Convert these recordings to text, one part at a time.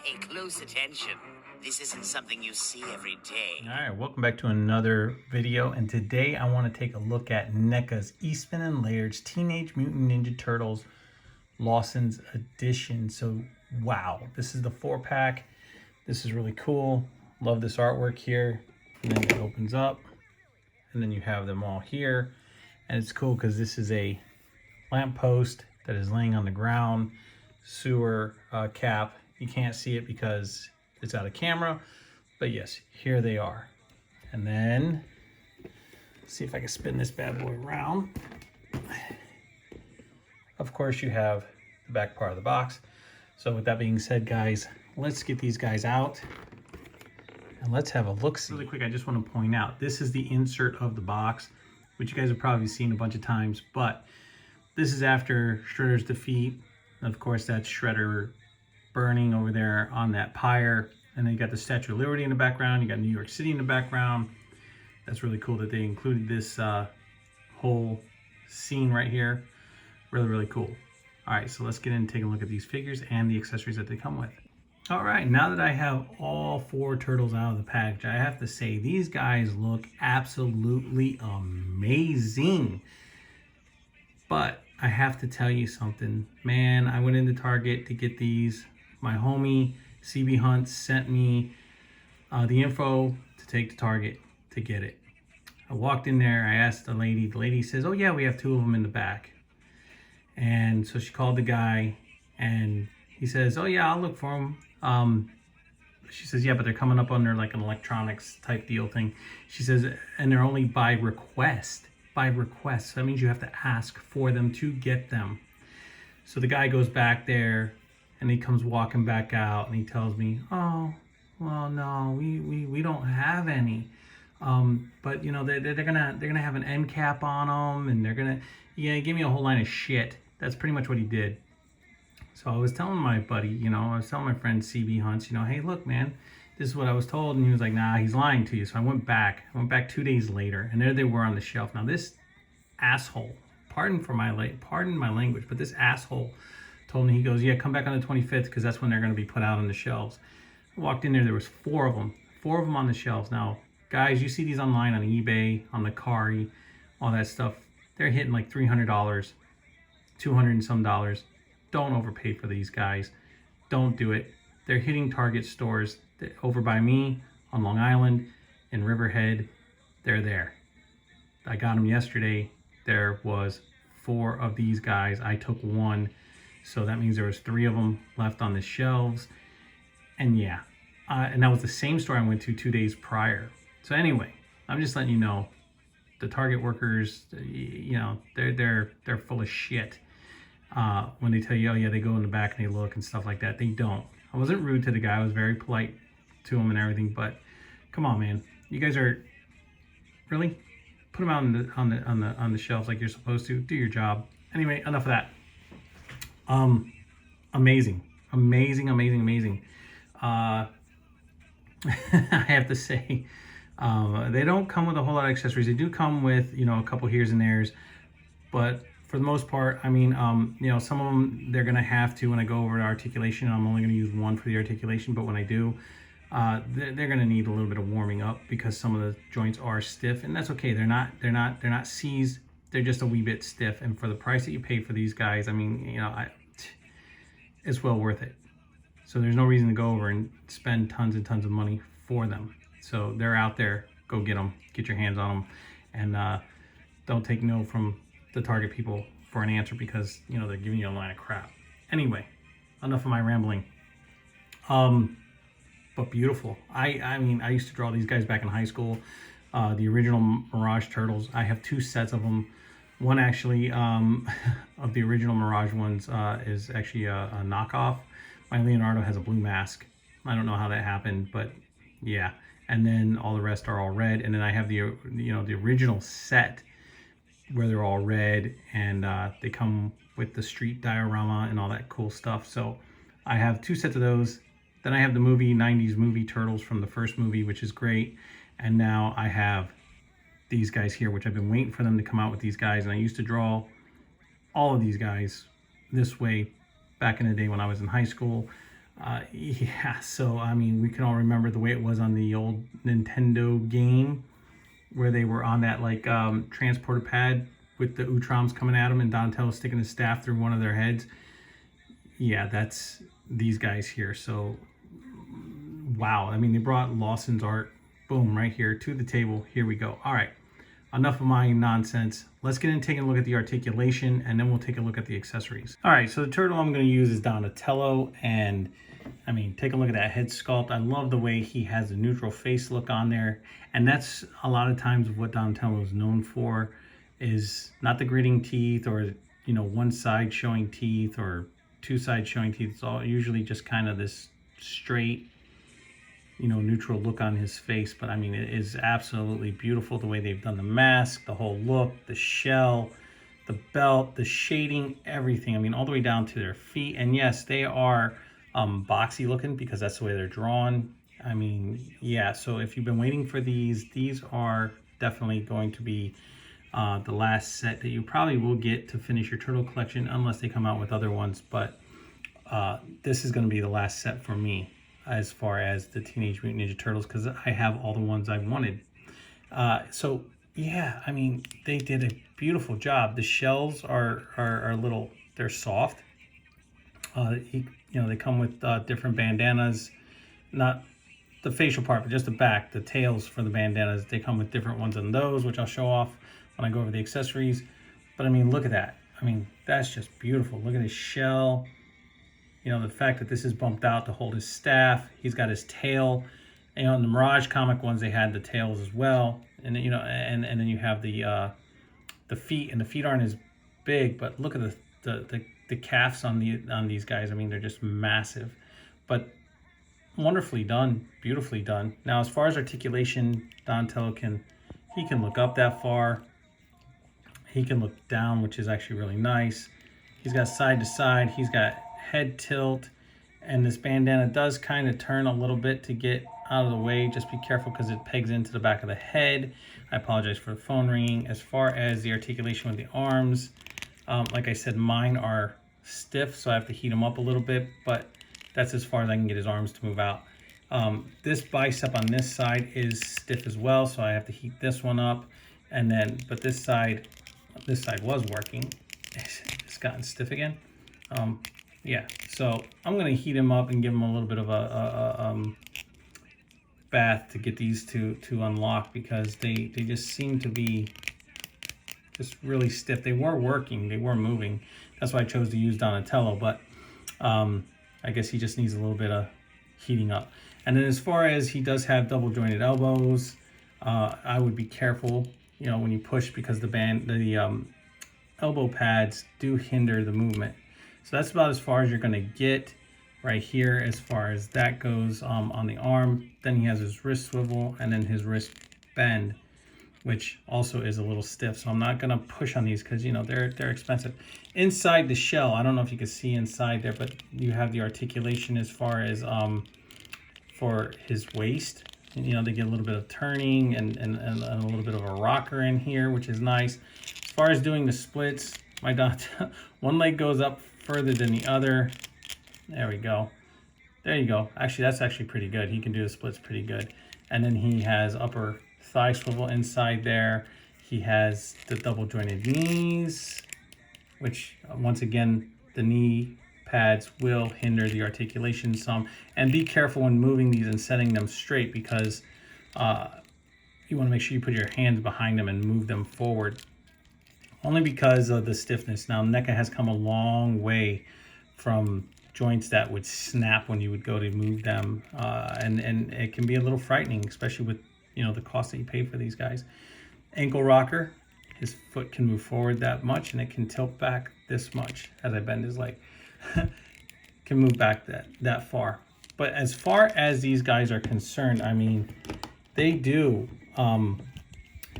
Pay close attention. This isn't something you see every day. All right, welcome back to another video, and today I want to take a look at NECA's Eastman and Laird's Teenage Mutant Ninja Turtles Lawson's edition. So wow, this is the 4-pack. This is really cool. Love this artwork here. And then it opens up and then you have them all here, and it's cool because this is a lamppost that is laying on the ground, sewer cap. You can't see it because it's out of camera, but yes, here they are. And then let's see if I can spin this bad boy around. Of course, you have the back part of the box. So with that being said, guys, let's get these guys out and let's have a look-see. Really quick, I just want to point out, this is the insert of the box, which you guys have probably seen a bunch of times, but this is after Shredder's defeat. Of course, that's Shredder burning over there on that pyre. And then you got the Statue of Liberty in the background. You got New York City in the background. That's really cool that they included this whole scene right here. Really, really cool. All right, so let's get in and take a look at these figures and the accessories that they come with. All right, now that I have all 4 turtles out of the package, I have to say these guys look absolutely amazing. But I have to tell you something. Man, I went into Target to get these. My homie CB Hunt sent me the info to take to Target to get it. I walked in there, I asked the lady says, oh yeah, we have 2 of them in the back. And so she called the guy and he says, oh yeah, I'll look for them. She says, yeah, but they're coming up under like an electronics type deal thing. She says, and they're only by request. By request. So that means you have to ask for them to get them. So the guy goes back there and he comes walking back out and he tells me, oh, well, no, we don't have any. But you know, they're gonna have an end cap on them, and they're gonna, yeah, he gave me a whole line of shit. That's pretty much what he did. So I was telling my buddy, you know, I was telling my friend CB Hunts, you know, hey, look, man, this is what I was told. And he was like, nah, he's lying to you. So I went back 2 days later, and there they were on the shelf. Now this asshole, pardon my language, but this asshole told me, he goes, yeah, come back on the 25th because that's when they're going to be put out on the shelves. I walked in there was 4 of them on the shelves. Now guys, you see these online on eBay, on the Kari, all that stuff, they're hitting like $300, $200 and some dollars. Don't overpay for these guys. Don't do it. They're hitting Target stores over by me on Long Island in Riverhead. They're there. I got them yesterday. There was 4 of these guys. I took 1. So that means there was 3 of them left on the shelves. And yeah, and that was the same store I went to 2 days prior. So anyway, I'm just letting you know, the Target workers, you know, they're full of shit. When they tell you, oh yeah, they go in the back and they look and stuff like that. They don't. I wasn't rude to the guy. I was very polite to him and everything, but come on, man. You guys are really put them out on the shelves like you're supposed to. Do your job. Anyway, enough of that. Amazing. I have to say, they don't come with a whole lot of accessories. They do come with, you know, a couple here's and there's, but for the most part, I mean, you know, some of them they're gonna have to, when I go over to articulation, I'm only gonna use 1 for the articulation, but when I do, they're gonna need a little bit of warming up because some of the joints are stiff, and that's okay. They're not seized. They're just a wee bit stiff, and for the price that you pay for these guys, I mean, you know, it's well worth it. So there's no reason to go over and spend tons and tons of money for them. So they're out there. Go get them. Get your hands on them, and don't take no from the Target people for an answer because, you know, they're giving you a line of crap. Anyway, enough of my rambling. But beautiful. I mean, I used to draw these guys back in high school. The original Mirage Turtles. I have 2 sets of them. One actually of the original Mirage ones is actually a knockoff. My Leonardo has a blue mask. I don't know how that happened, but yeah. And then all the rest are all red. And then I have the, you know, the original set where they're all red, and they come with the street diorama and all that cool stuff. So I have 2 sets of those. Then I have the 90s movie Turtles from the first movie, which is great. And now I have these guys here, which I've been waiting for them to come out with these guys. And I used to draw all of these guys this way back in the day when I was in high school. Yeah, so I mean, we can all remember the way it was on the old Nintendo game where they were on that like transporter pad with the Utroms coming at them and Donatello sticking his staff through one of their heads. Yeah, that's these guys here. So wow, I mean, they brought Lawson's art, boom, right here to the table. Here we go. All right, enough of my nonsense. Let's get in and take a look at the articulation, and then we'll take a look at the accessories. All right, so the turtle I'm going to use is Donatello, and I mean, take a look at that head sculpt. I love the way he has a neutral face look on there, and that's a lot of times what Donatello is known for, is not the gritting teeth or, you know, one side showing teeth or two sides showing teeth. It's all usually just kind of this straight, you know, neutral look on his face. But I mean, it is absolutely beautiful the way they've done the mask, the whole look, the shell, the belt, the shading, everything. I mean, all the way down to their feet. And yes, they are boxy looking because that's the way they're drawn. I mean, yeah, so if you've been waiting for these are definitely going to be the last set that you probably will get to finish your turtle collection, unless they come out with other ones. But this is going to be the last set for me as far as the Teenage Mutant Ninja Turtles, because I have all the ones I wanted. So yeah, I mean, they did a beautiful job. The shells are a little, they're soft. You know, they come with different bandanas, not the facial part, but just the back, the tails for the bandanas. They come with different ones on those, which I'll show off when I go over the accessories. But I mean, look at that. I mean, that's just beautiful. Look at his shell. You know, the fact that this is bumped out to hold his staff. He's got his tail. You know, in the Mirage comic ones, they had the tails as well. And you know, and then you have the feet, and the feet aren't as big, but look at the calves on these guys. I mean, they're just massive, but wonderfully done, beautifully done. Now, as far as articulation, Donatello can look up that far. He can look down, which is actually really nice. He's got side to side. He's got head tilt, and this bandana does kind of turn a little bit to get out of the way. Just be careful because it pegs into the back of the head. I apologize for the phone ringing. As far as the articulation with the arms, like I said, mine are stiff, so I have to heat them up a little bit, but that's as far as I can get his arms to move out. This bicep on this side is stiff as well, so I have to heat this one up. And then, but this side was working. It's gotten stiff again. Yeah, so I'm gonna heat him up and give him a little bit of a bath to get these to unlock, because they just seem to be just really stiff. They were working, they were moving. That's why I chose to use Donatello, but I guess he just needs a little bit of heating up. And then as far as he does have double jointed elbows, I would be careful, you know, when you push, because the elbow pads do hinder the movement. So that's about as far as you're going to get right here as far as that goes on the arm. Then he has his wrist swivel and then his wrist bend, which also is a little stiff. So I'm not going to push on these because, you know, they're expensive. Inside the shell, I don't know if you can see inside there, but you have the articulation as far as for his waist. And, you know, they get a little bit of turning and a little bit of a rocker in here, which is nice. As far as doing the splits, my one leg goes up further than the other. There we go. There you go. Actually, that's actually pretty good. He can do the splits pretty good. And then he has upper thigh swivel inside there. He has the double jointed knees, which once again, the knee pads will hinder the articulation some. And be careful when moving these and setting them straight, because you want to make sure you put your hands behind them and move them forward, only because of the stiffness. Now, NECA has come a long way from joints that would snap when you would go to move them, and it can be a little frightening, especially with, you know, the cost that you pay for these guys. Ankle rocker, his foot can move forward that much, and it can tilt back this much as I bend his leg. Can move back that far. But as far as these guys are concerned, I mean, they do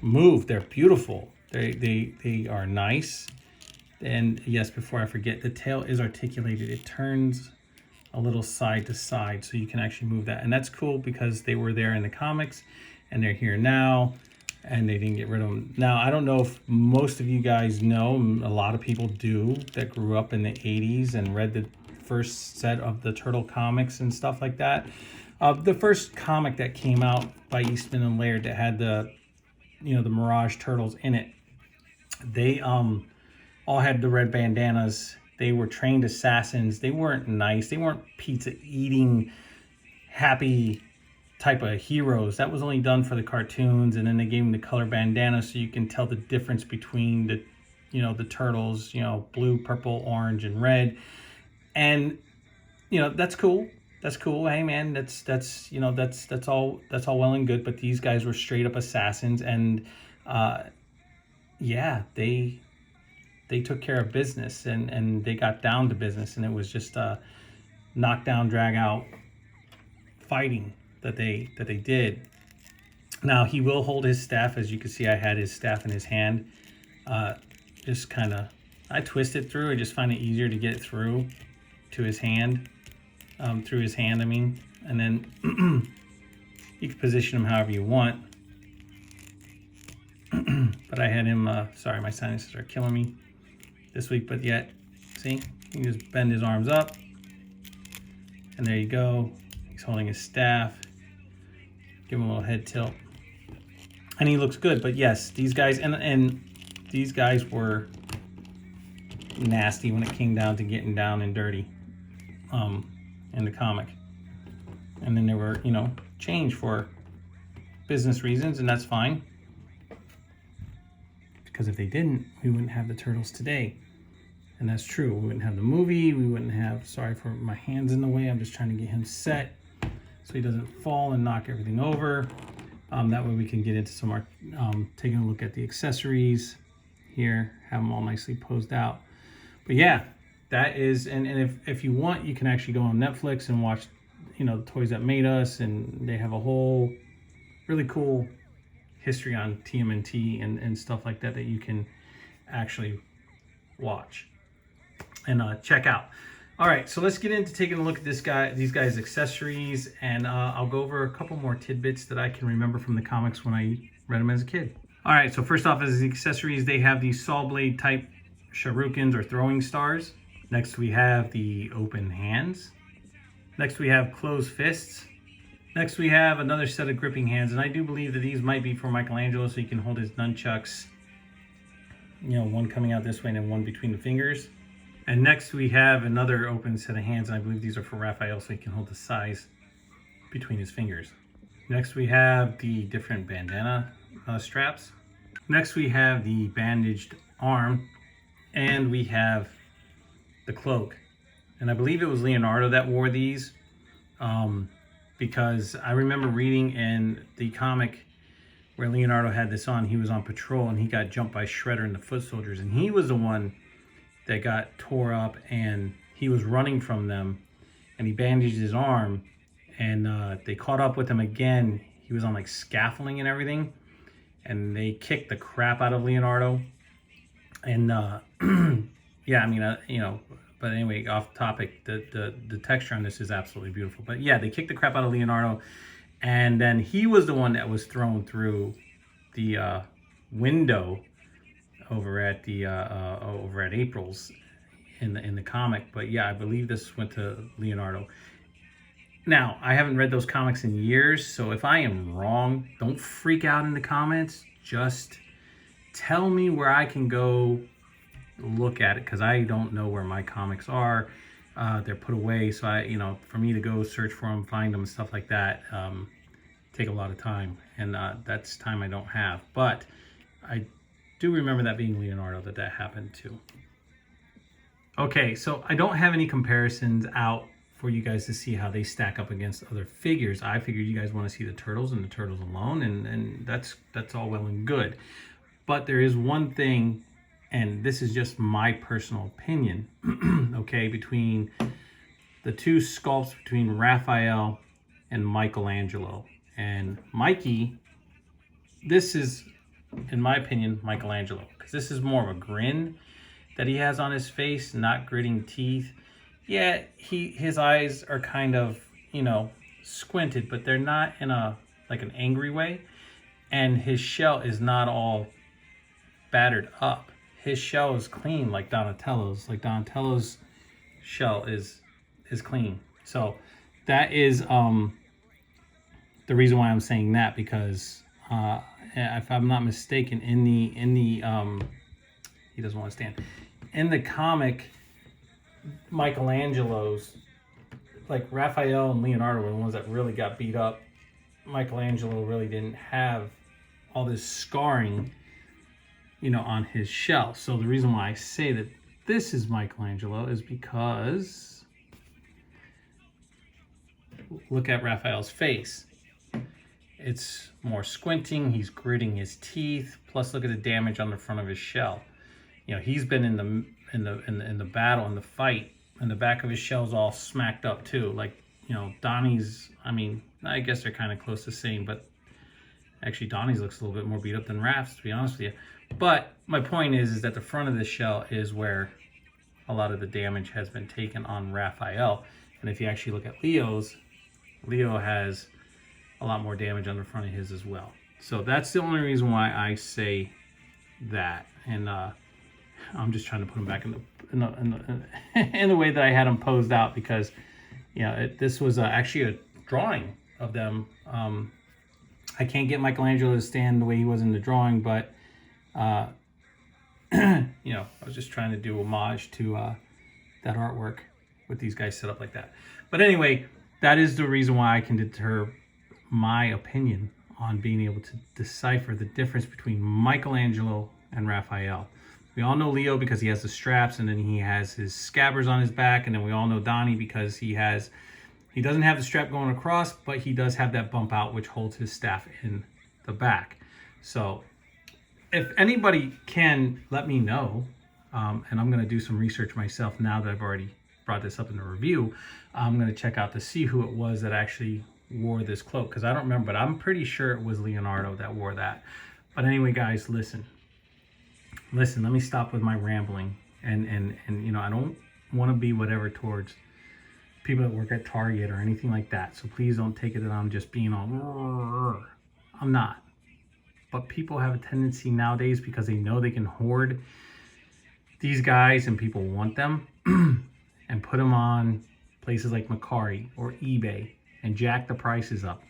move. They're beautiful. They are nice. And yes, before I forget, the tail is articulated. It turns a little side to side, so you can actually move that. And that's cool because they were there in the comics and they're here now, and they didn't get rid of them. Now, I don't know if most of you guys know, a lot of people do, that grew up in the 80s and read the first set of the Turtle comics and stuff like that. The first comic that came out by Eastman and Laird that had the, you know, the Mirage Turtles in it, they all had the red bandanas. They were trained assassins. They weren't nice. They weren't pizza-eating, happy type of heroes. That was only done for the cartoons, and then they gave them the color bandana so you can tell the difference between the, you know, the turtles, you know, blue, purple, orange, and red. And, you know, that's cool. That's cool. Hey man, that's you know, that's all well and good, but these guys were straight up assassins, and yeah, they took care of business, and they got down to business, and it was just knockdown, drag out fighting that they did. Now he will hold his staff. As you can see, I had his staff in his hand. Just kind of, I twist it through. I just find it easier to get it through to his hand, through his hand, I mean. And then you can position him however you want. But I had him, sorry, my sinuses are killing me this week, but yet, see, you just bend his arms up, and there you go. He's holding his staff. Give him a little head tilt, and he looks good. But yes, these guys, and these guys were nasty when it came down to getting down and dirty in the comic. And then they were, you know, changed for business reasons, and that's fine. Because if they didn't, we wouldn't have the Turtles today. And that's true. We wouldn't have the movie. We wouldn't have, sorry for my hands in the way. I'm just trying to get him set so he doesn't fall and knock everything over. That way we can get into some more, taking a look at the accessories here, have them all nicely posed out. But yeah, that is, and if you want, you can actually go on Netflix and watch, you know, the Toys That Made Us, and they have a whole really cool history on TMNT and stuff like that you can actually watch and check out. All right, so let's get into taking a look at these guys' accessories, and I'll go over a couple more tidbits that I can remember from the comics when I read them as a kid. All right, so first off, as the accessories, they have these saw blade type shurikens or throwing stars. Next we have the open hands. Next we have closed fists. Next we have another set of gripping hands, and I do believe that these might be for Michelangelo, so he can hold his nunchucks, you know, one coming out this way and then one between the fingers. And next we have another open set of hands, and I believe these are for Raphael, so he can hold the size between his fingers. Next we have the different bandana straps. Next we have the bandaged arm, and we have the cloak. And I believe it was Leonardo that wore these, because I remember reading in the comic where Leonardo had this on. He was on patrol and he got jumped by Shredder and the foot soldiers, and he was the one that got tore up, and he was running from them, and he bandaged his arm, and they caught up with him again. He was on like scaffolding and everything, and they kicked the crap out of Leonardo. And yeah, I mean, you know, but anyway, off topic, the texture on this is absolutely beautiful. But yeah, they kicked the crap out of Leonardo, and then he was the one that was thrown through the window over at the over at April's in the comic. But yeah, I believe this went to Leonardo. Now, I haven't read those comics in years, so if I am wrong, don't freak out in the comments. Just tell me where I can go look at it, because I don't know where my comics are. They're put away, so I, you know, for me to go search for them, find them, and stuff like that, take a lot of time, and that's time I don't have. But I do remember that being Leonardo that happened to. Okay, so I don't have any comparisons out for you guys to see how they stack up against other figures. I figured you guys want to see the Turtles and the Turtles alone, and that's all well and good. But there is one thing, and this is just my personal opinion, okay, between the two sculpts between Raphael and Michelangelo. And Mikey, this is, in my opinion, Michelangelo, because this is more of a grin that he has on his face, not gritting teeth. Yeah, his eyes are kind of, you know, squinted, but they're not in a like an angry way. And his shell is not all battered up. His shell is clean like Donatello's. Like Donatello's shell is is clean. So that is the reason why I'm saying that, because if I'm not mistaken, in the he doesn't want to stand, in the comic, Michelangelo's, like Raphael and Leonardo were the ones that really got beat up. Michelangelo really didn't have all this scarring, you know, on his shell. So the reason why I say that this is Michelangelo is because look at Raphael's face. It's more squinting, he's gritting his teeth, plus look at the damage on the front of his shell. You know, he's been in the battle, in the fight, and the back of his shell's all smacked up too. Like, you know, Donnie's, I mean, I guess they're kind of close to the same, but actually Donnie's looks a little bit more beat up than Raph's, to be honest with you. But my point is that the front of the shell is where a lot of the damage has been taken on Raphael. And if you actually look at Leo's, Leo has a lot more damage on the front of his as well. So that's the only reason why I say that. And I'm just trying to put them back in the way that I had them posed out, because you know, this was actually a drawing of them. I can't get Michelangelo to stand the way he was in the drawing, but you know, I was just trying to do homage to that artwork with these guys set up like that. But anyway, that is the reason why I can deter my opinion on being able to decipher the difference between Michelangelo and Raphael. We all know Leo because he has the straps, and then he has his scabbards on his back, and then we all know Donnie because he doesn't have the strap going across, but he does have that bump out which holds his staff in the back. So if anybody can let me know, and I'm going to do some research myself now that I've already brought this up in the review, I'm going to check out to see who it was that actually wore this cloak, because I don't remember, but I'm pretty sure it was Leonardo that wore that. But anyway, guys, listen, let me stop with my rambling, and you know, I don't want to be whatever towards people that work at Target or anything like that, so please don't take it that I'm just being all, I'm not. But people have a tendency nowadays, because they know they can hoard these guys and people want them, and put them on places like Mercari or eBay and jack the prices up.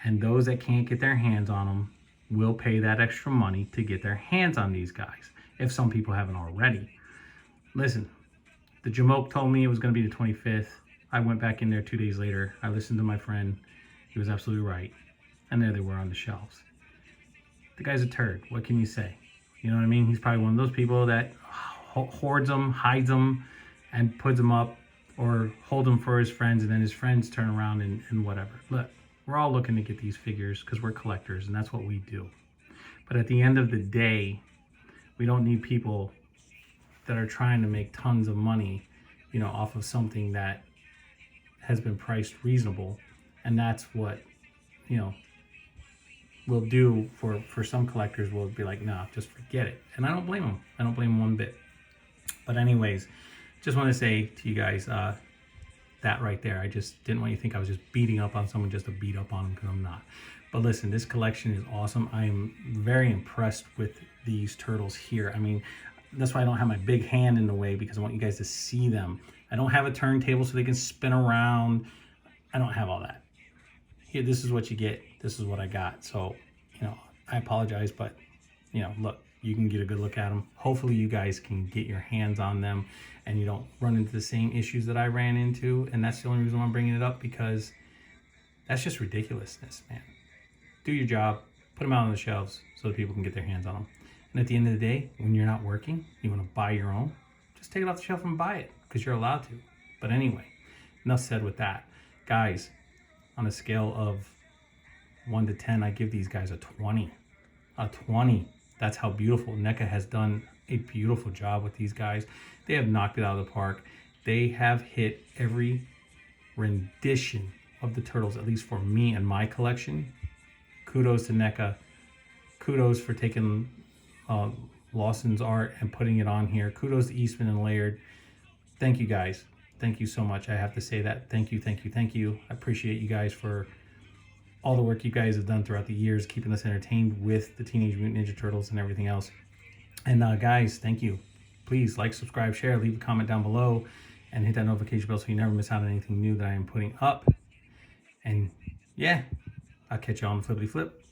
And those that can't get their hands on them will pay that extra money to get their hands on these guys, if some people haven't already. Listen, the Jamoke told me it was going to be the 25th. I went back in there 2 days later. I listened to my friend. He was absolutely right. And there they were on the shelves. The guy's a turd. What can you say? You know what I mean? He's probably one of those people that hoards them, hides them, and puts them up, or hold them for his friends, and then his friends turn around and whatever. Look, we're all looking to get these figures because we're collectors, and that's what we do. But at the end of the day, we don't need people that are trying to make tons of money, you know, off of something that has been priced reasonable. And that's what, you know, we'll do for some collectors. Will be like, nah, just forget it. And I don't blame them. I don't blame them one bit. But anyways, just want to say to you guys that right there. I just didn't want you to think I was just beating up on someone just to beat up on them, because I'm not. But listen, this collection is awesome. I am very impressed with these turtles here. I mean, that's why I don't have my big hand in the way, because I want you guys to see them. I don't have a turntable so they can spin around. I don't have all that. Here, this is what you get. This is what I got. So, you know, I apologize, but, you know, look, you can get a good look at them. Hopefully you guys can get your hands on them and you don't run into the same issues that I ran into. And that's the only reason why I'm bringing it up, because that's just ridiculousness, man. Do your job, put them out on the shelves so that people can get their hands on them. And at the end of the day, when you're not working, you want to buy your own, just take it off the shelf and buy it, because you're allowed to. But anyway, enough said with that. Guys, on a scale of 1 to 10, I give these guys a 20. A 20. That's how beautiful. NECA has done a beautiful job with these guys. They have knocked it out of the park. They have hit every rendition of the turtles, at least for me and my collection. Kudos to NECA. Kudos for taking Lawson's art and putting it on here. Kudos to Eastman and Laird. Thank you guys. Thank you so much. I have to say that. Thank you, thank you, thank you. I appreciate you guys for all the work you guys have done throughout the years, keeping us entertained with the Teenage Mutant Ninja Turtles and everything else. And guys, thank you. Please like, subscribe, share, leave a comment down below. and hit that notification bell so you never miss out on anything new that I am putting up. And yeah, I'll catch you on the flippity flip.